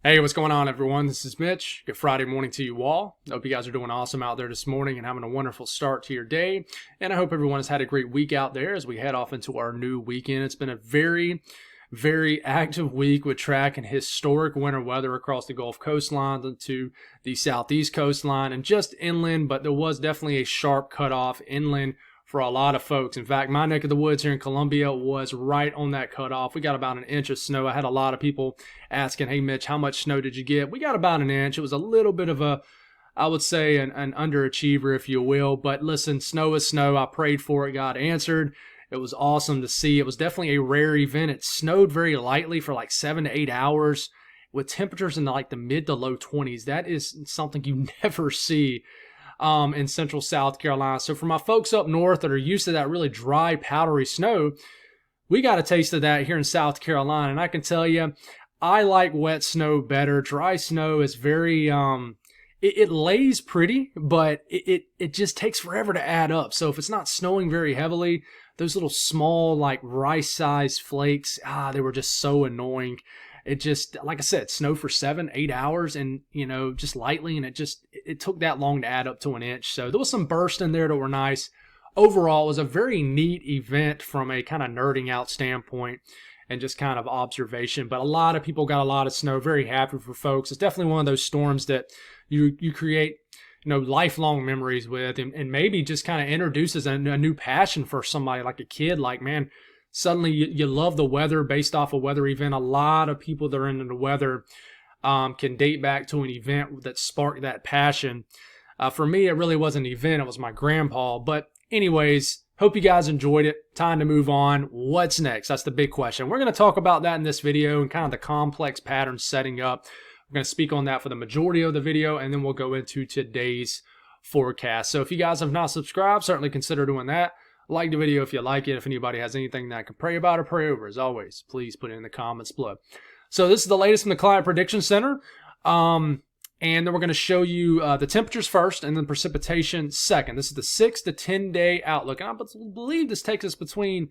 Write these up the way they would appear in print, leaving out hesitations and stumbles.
Hey, what's going on, everyone? This is Mitch. Good Friday morning to you all. Hope you guys are doing awesome out there this morning and having a wonderful start to your day. And I hope everyone has had a great week out there as we head off into our new weekend. It's been a very active week with track and historic winter weather across the Gulf coastline into the southeast coastline and just inland, but there was definitely a sharp cutoff inland for a lot of folks. In fact, my neck of the woods here in Columbia was right on that cutoff. We got about an inch of snow. I had a lot of people asking, hey, Mitch, how much snow did you get? We got about an inch. It was a little bit of I would say, an underachiever, if you will. But listen, snow is snow. I prayed for it. God answered. It was awesome to see. It was definitely a rare event. It snowed very lightly for like 7 to 8 hours with temperatures in like the mid to low 20s. That is something you never see in central South Carolina. So for my folks up north that are used to that really dry, powdery snow, we got a taste of that here in South Carolina. And I can tell you, I like wet snow better. Dry snow is very, it lays pretty, but it just takes forever to add up. So if it's not snowing very heavily, those little small, like rice-sized flakes, they were just so annoying. It just, like I said, snowed for 7, 8 hours and, just lightly. And it took that long to add up to an inch. So there was some bursts in there that were nice. Overall, it was a very neat event from a kind of nerding out standpoint and just kind of observation. But a lot of people got a lot of snow. Very happy for folks. It's definitely one of those storms that you create, lifelong memories with and maybe just kind of introduces a new passion for somebody like a kid. Like, man, suddenly you love the weather based off a weather event. A lot of people that are into the weather can date back to an event that sparked that passion. For me, it really wasn't an event. It was my grandpa. But anyways, hope you guys enjoyed it. Time to move on. What's next? That's the big question. We're going to talk about that in this video and kind of the complex patterns setting up. We're going to speak on that for the majority of the video, and then we'll go into today's forecast. So if you guys have not subscribed, certainly consider doing that. Like the video if you like it. If anybody has anything that I can pray about or pray over, as always, please put it in the comments below. So this is the latest from the Climate Prediction Center. And then we're going to show you the temperatures first and then precipitation second. This is the 6 to 10 day outlook. And I believe this takes us between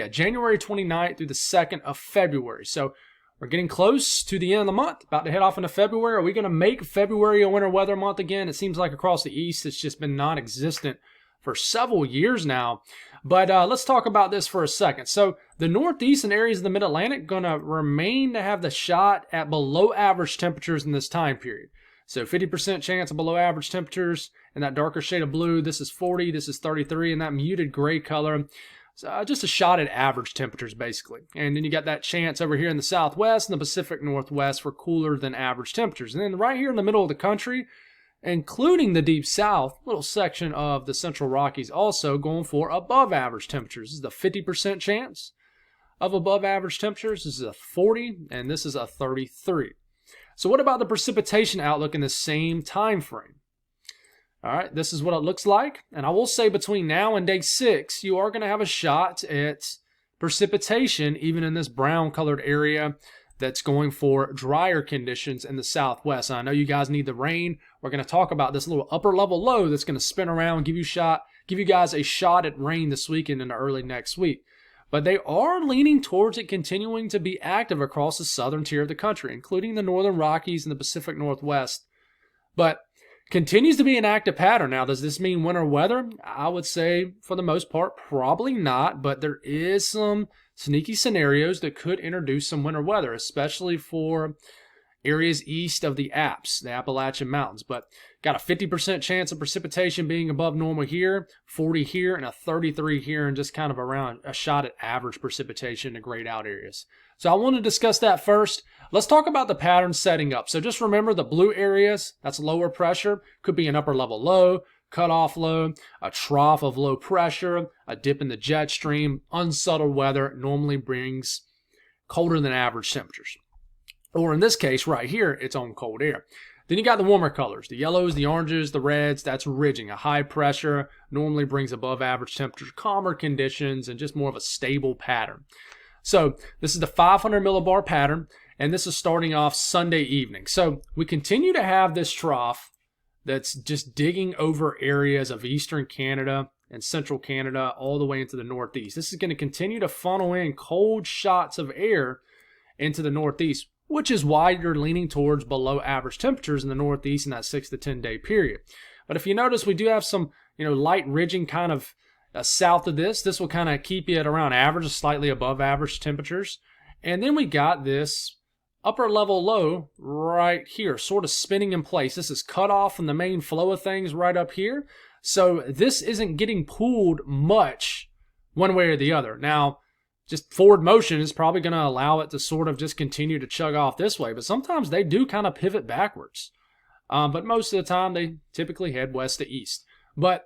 January 29th through the 2nd of February. So we're getting close to the end of the month, about to head off into February. Are we going to make February a winter weather month again? It seems like across the East it's just been non-existent for several years now. But let's talk about this for a second. So the Northeast and areas of the Mid-Atlantic going to remain to have the shot at below average temperatures in this time period. So 50% chance of below average temperatures in that darker shade of blue. This is 40, this is 33, and that muted gray color. So just a shot at average temperatures, basically. And then you got that chance over here in the Southwest and the Pacific Northwest for cooler than average temperatures. And then right here in the middle of the country, including the Deep South, little section of the Central Rockies also going for above average temperatures. This is the 50% chance of above average temperatures. This is a 40, and this is a 33. So what about the precipitation outlook in the same time frame? All right, this is what it looks like. And I will say between now and day 6, you are going to have a shot at precipitation, even in this brown colored area that's going for drier conditions in the Southwest. And I know you guys need the rain. We're going to talk about this little upper level low that's going to spin around and give you guys a shot at rain this weekend and early next week. But they are leaning towards it continuing to be active across the southern tier of the country, including the northern Rockies and the Pacific Northwest. But continues to be an active pattern. Now, does this mean winter weather? I would say, for the most part, probably not. But there is some sneaky scenarios that could introduce some winter weather, especially for areas east of the Alps, the Appalachian Mountains. But got a 50% chance of precipitation being above normal here, 40 here, and a 33 here, and just kind of around a shot at average precipitation in the grayed out areas. So I want to discuss that first. Let's talk about the pattern setting up. So just remember the blue areas, that's lower pressure, could be an upper level low, cutoff low, a trough of low pressure, a dip in the jet stream. Unsettled weather normally brings colder than average temperatures. Or in this case right here, it's on cold air. Then you got the warmer colors, the yellows, the oranges, the reds. That's ridging. A high pressure normally brings above average temperatures, calmer conditions, and just more of a stable pattern. So this is the 500 millibar pattern, and this is starting off Sunday evening. So we continue to have this trough that's just digging over areas of eastern Canada and central Canada all the way into the Northeast. This is going to continue to funnel in cold shots of air into the Northeast. which is why you're leaning towards below average temperatures in the Northeast in that 6 to 10 day period. But if you notice, we do have some, light ridging kind of south of this. This will kind of keep you at around average, slightly above average temperatures. And then we got this upper level low right here, sort of spinning in place. This is cut off from the main flow of things right up here. So this isn't getting pulled much one way or the other. Now, just forward motion is probably going to allow it to sort of just continue to chug off this way. But sometimes they do kind of pivot backwards. But most of the time, they typically head west to east. But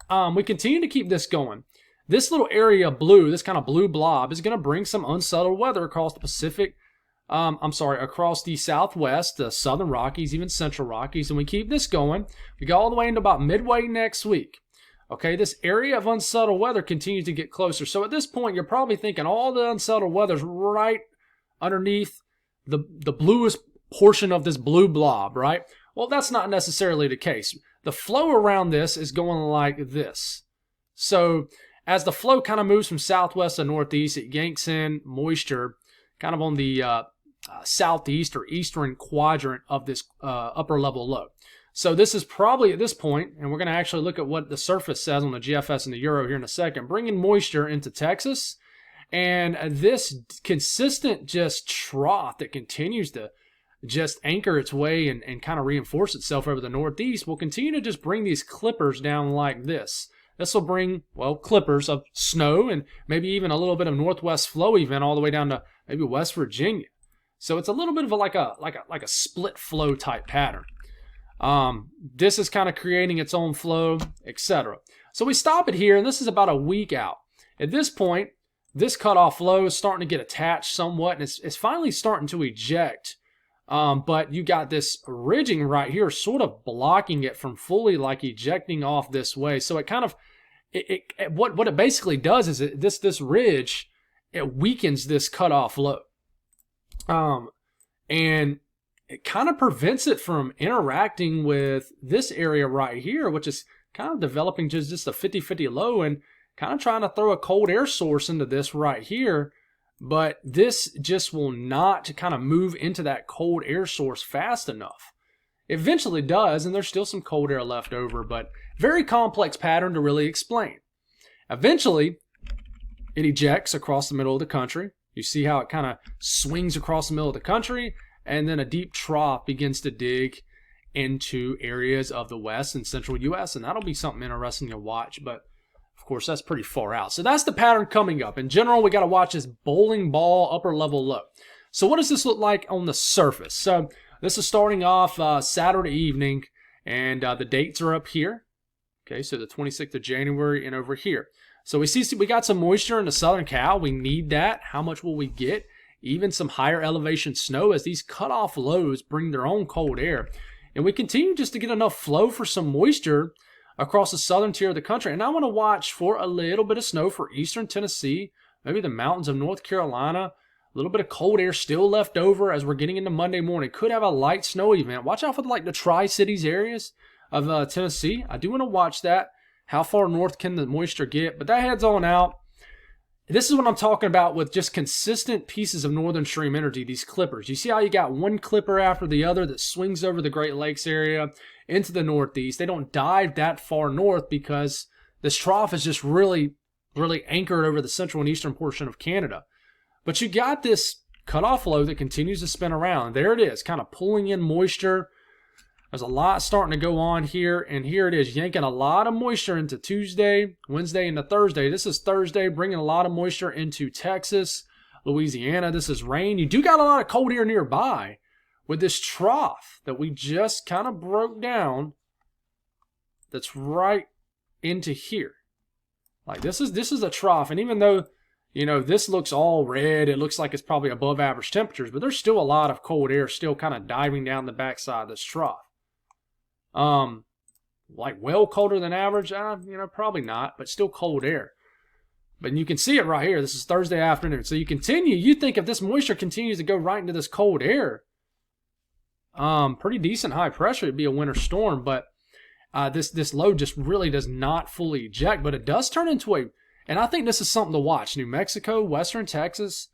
we continue to keep this going. This little area of blue, this kind of blue blob, is going to bring some unsettled weather across the Pacific. Across the Southwest, the Southern Rockies, even Central Rockies. And we keep this going. We go all the way into about midway next week. Okay, this area of unsettled weather continues to get closer. So at this point, you're probably thinking all the unsettled weather's right underneath the bluest portion of this blue blob, right? Well, that's not necessarily the case. The flow around this is going like this. So as the flow kind of moves from southwest to northeast, it yanks in moisture kind of on the southeast or eastern quadrant of this upper level low. So this is probably at this point, and we're going to actually look at what the surface says on the GFS and the Euro here in a second, bringing moisture into Texas. And this consistent just trough that continues to just anchor its way and kind of reinforce itself over the Northeast will continue to just bring these clippers down like this. This will bring, well, clippers of snow and maybe even a little bit of northwest flow event all the way down to maybe West Virginia. So it's a little bit of like a split flow type pattern. This is kind of creating its own flow, etc. So we stop it here, and this is about a week out. At this point, this cutoff flow is starting to get attached somewhat, and it's finally starting to eject. But you got this ridging right here sort of blocking it from fully like ejecting off this way. So it kind of, what it basically does is this ridge, it weakens this cutoff low. And it kind of prevents it from interacting with this area right here, which is kind of developing just a 50-50 low and kind of trying to throw a cold air source into this right here. But this just will not kind of move into that cold air source fast enough. It eventually does, and there's still some cold air left over, but very complex pattern to really explain. Eventually, it ejects across the middle of the country. You see how it kind of swings across the middle of the country, and then a deep trough begins to dig into areas of the west and central U.S., and that'll be something interesting to watch, but of course, that's pretty far out. So that's the pattern coming up. In general, we got to watch this bowling ball upper level low. So what does this look like on the surface? So this is starting off Saturday evening, and the dates are up here. Okay, so the 26th of January and over here. So we got some moisture in the southern Cal. We need that. How much will we get? Even some higher elevation snow as these cutoff lows bring their own cold air. And we continue just to get enough flow for some moisture across the southern tier of the country. And I want to watch for a little bit of snow for eastern Tennessee, maybe the mountains of North Carolina. A little bit of cold air still left over as we're getting into Monday morning. Could have a light snow event. Watch out for like the Tri-Cities areas of Tennessee. I do want to watch that. How far north can the moisture get? But that heads on out. This is what I'm talking about with just consistent pieces of northern stream energy, these clippers. You see how you got one clipper after the other that swings over the Great Lakes area into the Northeast. They don't dive that far north because this trough is just really, really anchored over the central and eastern portion of Canada. But you got this cutoff low that continues to spin around. There it is, kind of pulling in moisture. There's a lot starting to go on here, and here it is, yanking a lot of moisture into Tuesday, Wednesday, into Thursday. This is Thursday, bringing a lot of moisture into Texas, Louisiana. This is rain. You do got a lot of cold air nearby with this trough that we just kind of broke down that's right into here. Like this is a trough, and even though, you know, this looks all red, it looks like it's probably above average temperatures, but there's still a lot of cold air still kind of diving down the backside of this trough. Like well colder than average, probably not, but still cold air. But you can see it right here. This is Thursday afternoon. So you think if this moisture continues to go right into this cold air, pretty decent high pressure, it'd be a winter storm, but this low just really does not fully eject, but it does turn into and I think this is something to watch. New Mexico, Western Texas,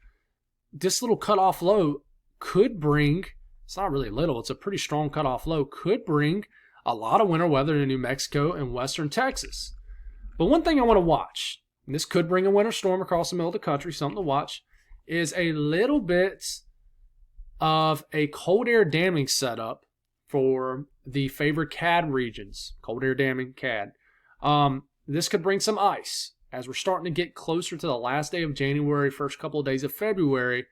this little cutoff low could bring, it's not really little, it's a pretty strong cutoff low, could bring a lot of winter weather to New Mexico and western Texas. But one thing I want to watch, and this could bring a winter storm across the middle of the country, something to watch, is a little bit of a cold air damming setup for the favored CAD regions. Cold air damming, CAD. This could bring some ice as we're starting to get closer to the last day of January, first couple of days of February,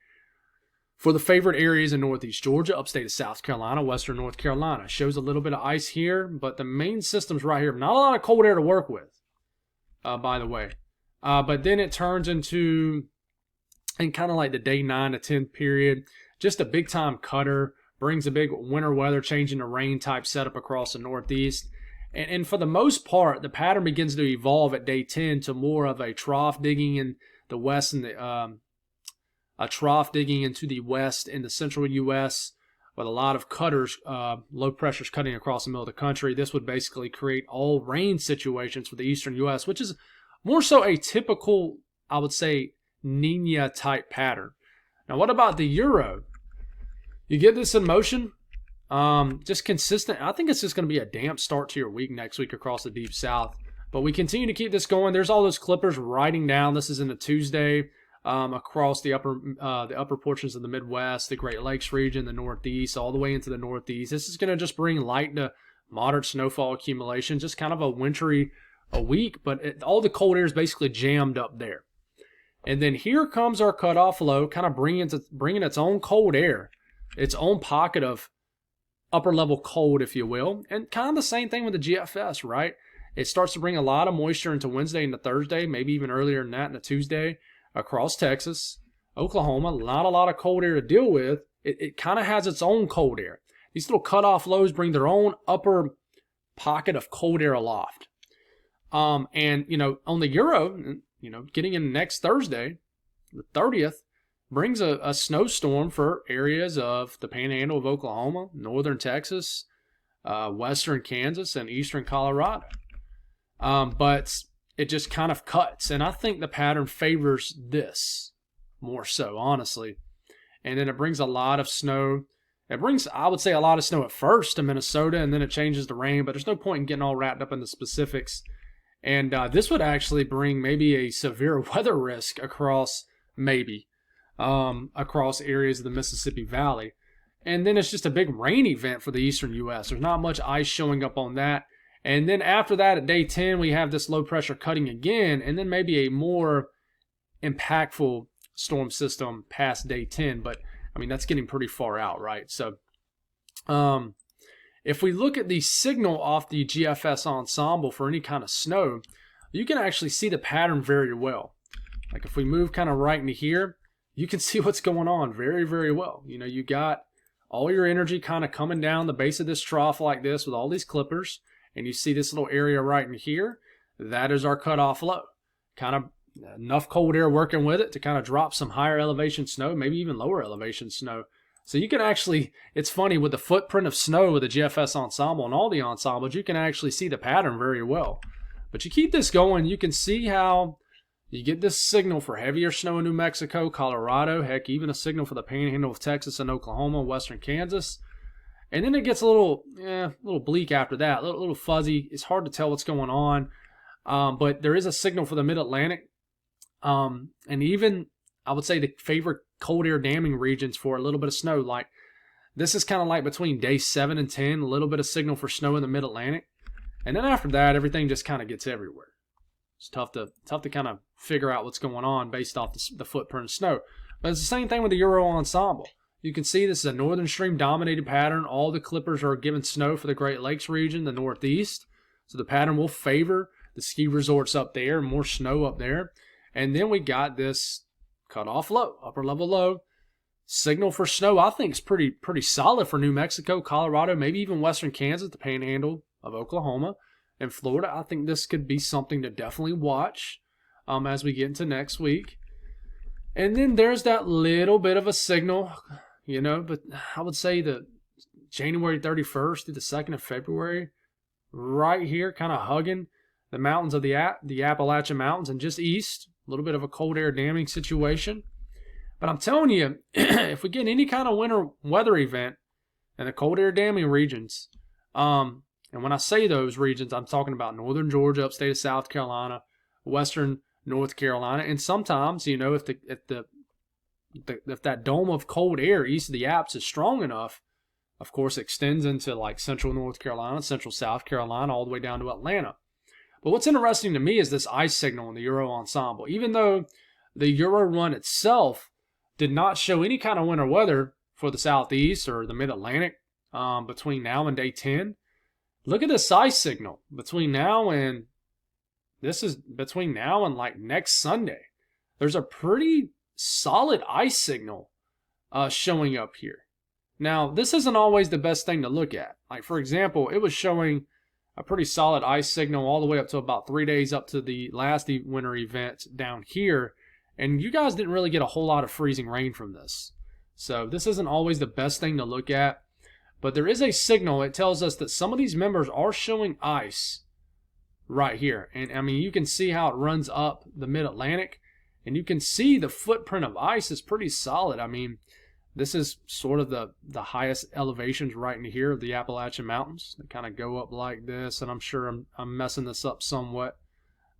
for the favorite areas in northeast Georgia, upstate of South Carolina, western North Carolina. Shows a little bit of ice here, but the main system's right here. Not a lot of cold air to work with, by the way. But then it turns into, in kind of like the day 9 to 10 period, just a big-time cutter, brings a big winter weather, changing the rain type setup across the northeast. And for the most part, the pattern begins to evolve at day 10 to more of a trough digging in the west and a trough digging into the west in the central U.S. with a lot of cutters, low pressures cutting across the middle of the country. This would basically create all rain situations for the eastern U.S., which is more so a typical, I would say, Nina type pattern. Now, what about the Euro? You get this in motion, just consistent. I think it's just going to be a damp start to your week next week across the deep south. But we continue to keep this going. There's all those clippers riding down. This is in the Tuesday. Across the upper portions of the Midwest, the Great Lakes region, the Northeast, all the way into the Northeast. This is going to just bring light to moderate snowfall accumulation, just kind of a wintry week, but all the cold air is basically jammed up there. And then here comes our cutoff low, kind of bringing its own cold air, its own pocket of upper level cold, if you will, and kind of the same thing with the GFS, right? It starts to bring a lot of moisture into Wednesday and Thursday, maybe even earlier than that into Tuesday. Across Texas, Oklahoma, not a lot of cold air to deal with. It kind of has its own cold air. These little cutoff lows bring their own upper pocket of cold air aloft. And, on the Euro, getting in next Thursday, the 30th, brings a snowstorm for areas of the panhandle of Oklahoma, northern Texas, western Kansas, and eastern Colorado. But it just kind of cuts. And I think the pattern favors this more so, honestly. And then it brings a lot of snow. It brings, I would say, a lot of snow at first to Minnesota, and then it changes to rain. But there's no point in getting all wrapped up in the specifics. And this would actually bring maybe a severe weather risk across areas of the Mississippi Valley. And then it's just a big rain event for the eastern U.S. There's not much ice showing up on that. And then after that, at day 10, we have this low pressure cutting again, and then maybe a more impactful storm system past day 10. But, that's getting pretty far out, right? So if we look at the signal off the GFS ensemble for any kind of snow, you can actually see the pattern very well. Like if we move kind of right into here, you can see what's going on very, very well. You got all your energy kind of coming down the base of this trough like this with all these clippers. And you see this little area right in here, that is our cutoff low. Kind of enough cold air working with it to kind of drop some higher elevation snow, maybe even lower elevation snow. So you can actually, it's funny, with the footprint of snow with the GFS ensemble and all the ensembles, you can actually see the pattern very well. But you keep this going, you can see how you get this signal for heavier snow in New Mexico, Colorado, heck, even a signal for the panhandle of Texas and Oklahoma, western Kansas. And then it gets a little bleak after that, a little fuzzy. It's hard to tell what's going on. But there is a signal for the mid-Atlantic. And even, I would say, the favorite cold air damming regions for a little bit of snow. Like, this is kind of like between day 7 and 10, a little bit of signal for snow in the mid-Atlantic. And then after that, everything just kind of gets everywhere. It's tough to kind of figure out what's going on based off the footprint of snow. But it's the same thing with the Euro ensemble. You can see this is a northern stream dominated pattern. All the clippers are giving snow for the Great Lakes region, the Northeast. So the pattern will favor the ski resorts up there, more snow up there. And then we got this cutoff low, upper level low. Signal for snow, I think, is pretty solid for New Mexico, Colorado, maybe even western Kansas, the panhandle of Oklahoma, and Florida. I think this could be something to definitely watch as we get into next week. And then there's that little bit of a signal, but I would say the January 31st through the 2nd of February, right here, kind of hugging the mountains of the Appalachian Mountains and just east, a little bit of a cold air damming situation. But I'm telling you, if we get any kind of winter weather event in the cold air damming regions, and when I say those regions, I'm talking about northern Georgia, upstate of South Carolina, western North Carolina, and sometimes, you know, if that dome of cold air east of the Alps is strong enough, of course, extends into like central North Carolina, central South Carolina, all the way down to Atlanta. But what's interesting to me is this ice signal in the Euro ensemble. Even though the Euro run itself did not show any kind of winter weather for the Southeast or the Mid-Atlantic between now and day 10, look at this ice signal between now and like next Sunday. There's a pretty solid ice signal showing up here. Now, this isn't always the best thing to look at. Like, for example, it was showing a pretty solid ice signal all the way up to about 3 days up to the last winter event down here. And you guys didn't really get a whole lot of freezing rain from this. So this isn't always the best thing to look at. But there is a signal. It tells us that some of these members are showing ice right here. And I mean, you can see how it runs up the Mid-Atlantic. And you can see the footprint of ice is pretty solid. I mean, this is sort of the highest elevations right in here of the Appalachian Mountains. They kind of go up like this. And I'm sure I'm messing this up somewhat.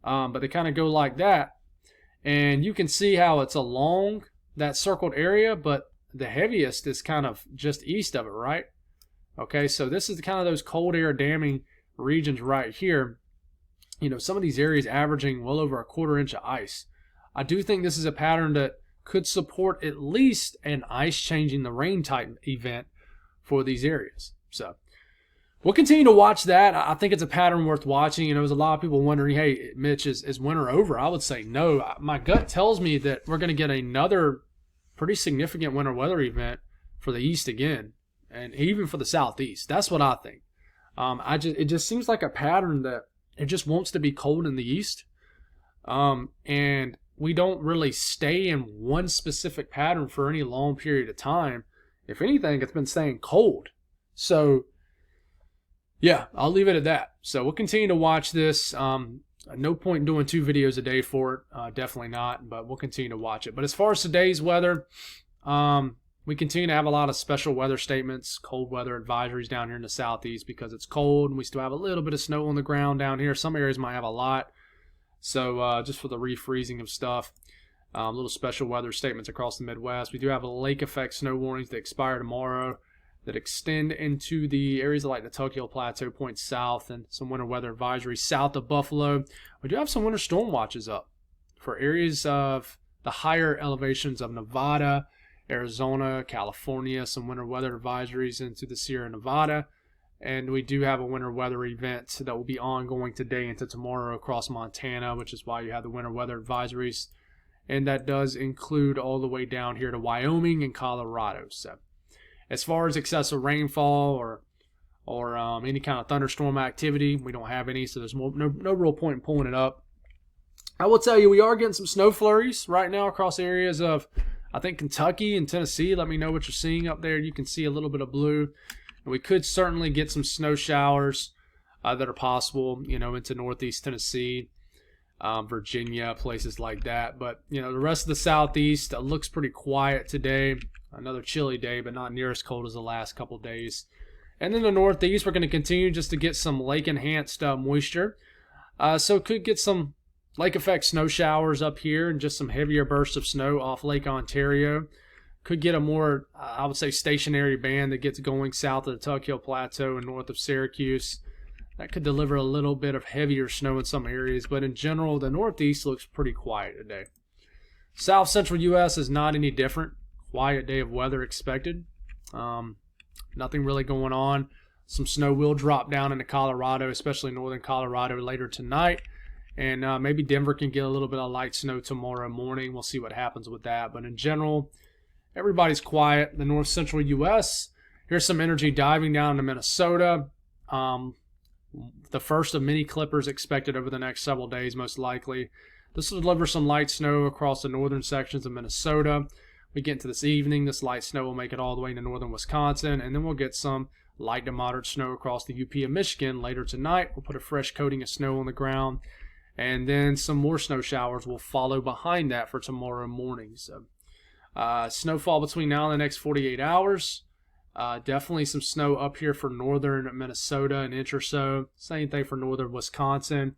But they kind of go like that. And you can see how it's along that circled area, but the heaviest is kind of just east of it, right? Okay, so this is kind of those cold air damming regions right here. You know, some of these areas averaging well over a 1/4 inch of ice. I do think this is a pattern that could support at least an ice changing the rain type event for these areas. So we'll continue to watch that. I think it's a pattern worth watching. You know, there's a lot of people wondering, hey, Mitch, is winter over? I would say no. My gut tells me that we're going to get another pretty significant winter weather event for the East again, and even for the Southeast. That's what I think. It just seems like a pattern that it just wants to be cold in the East, and we don't really stay in one specific pattern for any long period of time. If anything, it's been staying cold. So yeah, I'll leave it at that. So we'll continue to watch this. No point in doing 2 videos a day for it. Definitely not, but we'll continue to watch it. But as far as today's weather, we continue to have a lot of special weather statements, cold weather advisories down here in the Southeast because it's cold and we still have a little bit of snow on the ground down here. Some areas might have a lot. So just for the refreezing of stuff, little special weather statements across the Midwest. We do have a lake effect snow warnings that expire tomorrow, that extend into the areas like the Tokyo Plateau points south, and some winter weather advisories south of Buffalo. We do have some winter storm watches up for areas of the higher elevations of Nevada, Arizona, California, some winter weather advisories into the Sierra Nevada. And we do have a winter weather event that will be ongoing today into tomorrow across Montana, which is why you have the winter weather advisories. And that does include all the way down here to Wyoming and Colorado. So as far as excessive rainfall or any kind of thunderstorm activity, we don't have any, so there's no real point in pulling it up. I will tell you, we are getting some snow flurries right now across areas of, I think, Kentucky and Tennessee. Let me know what you're seeing up there. You can see a little bit of blue. And we could certainly get some snow showers that are possible, you know, into northeast Tennessee, Virginia, places like that. But, you know, the rest of the Southeast looks pretty quiet today. Another chilly day, but not near as cold as the last couple days. And then the Northeast, we're going to continue just to get some lake-enhanced moisture. So could get some lake effect snow showers up here and just some heavier bursts of snow off Lake Ontario. Could get a more, I would say, stationary band that gets going south of the Tokyo Plateau and north of Syracuse. That could deliver a little bit of heavier snow in some areas, but in general, the Northeast looks pretty quiet today. South Central U.S. is not any different. Quiet day of weather expected. Nothing really going on. Some snow will drop down into Colorado, especially northern Colorado later tonight. And maybe Denver can get a little bit of light snow tomorrow morning. We'll see what happens with that. But in general, everybody's quiet. The north central U.S., here's some energy diving down to Minnesota. The first of many clippers expected over the next several days, most likely. This will deliver some light snow across the northern sections of Minnesota. We get into this evening, this light snow will make it all the way into northern Wisconsin, and then we'll get some light to moderate snow across the UP of Michigan later tonight. We'll put a fresh coating of snow on the ground, and then some more snow showers will follow behind that for tomorrow morning. So Snowfall between now and the next 48 hours. Definitely some snow up here for northern Minnesota, an inch or so. Same thing for northern Wisconsin.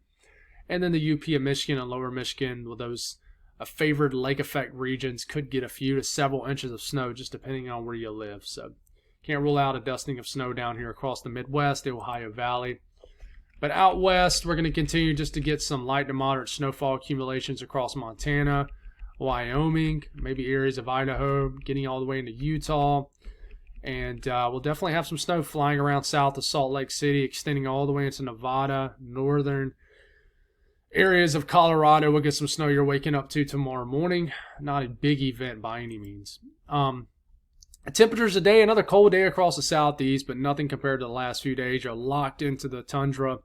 And then the UP of Michigan and lower Michigan, with those favored lake effect regions, could get a few to several inches of snow just depending on where you live. So can't rule out a dusting of snow down here across the Midwest, the Ohio Valley. But out west, we're going to continue just to get some light to moderate snowfall accumulations across Montana, Wyoming, maybe areas of Idaho, getting all the way into Utah. And we'll definitely have some snow flying around south of Salt Lake City, extending all the way into Nevada, northern areas of Colorado. We'll get some snow you're waking up to tomorrow morning. Not a big event by any means. Temperatures today, another cold day across the southeast, but nothing compared to the last few days. You're locked into the tundra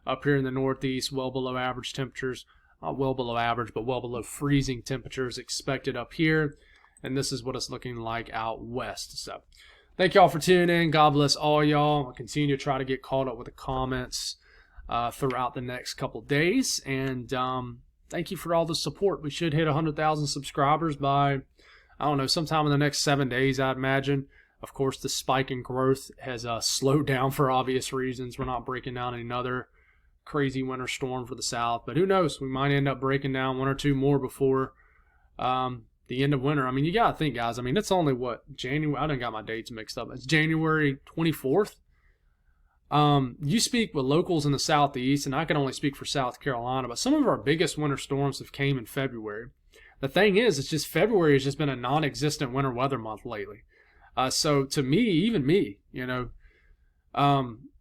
up here in the northeast, well below average temperatures. Not well below average, but well below freezing temperatures expected up here. And this is what it's looking like out west. So thank y'all for tuning in. God bless all y'all. I'll continue to try to get caught up with the comments throughout the next couple days. And thank you for all the support. We should hit 100,000 subscribers by, I don't know, sometime in the next 7 days, I'd imagine. Of course, the spike in growth has slowed down for obvious reasons. We're not breaking down another crazy winter storm for the South. But who knows? We might end up breaking down one or two more before the end of winter. I mean, you got to think, guys. I mean, it's only, January? I done got my dates mixed up. It's January 24th. You speak with locals in the Southeast, and I can only speak for South Carolina, but some of our biggest winter storms have came in February. The thing is, it's just February has just been a non-existent winter weather month lately. So to me, even me,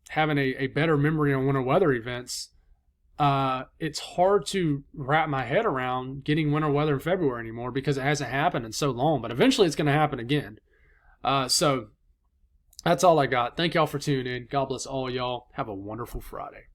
having a better memory on winter weather events, it's hard to wrap my head around getting winter weather in February anymore because it hasn't happened in so long. But eventually it's going to happen again. So that's all I got. Thank y'all for tuning in. God bless all y'all. Have a wonderful Friday.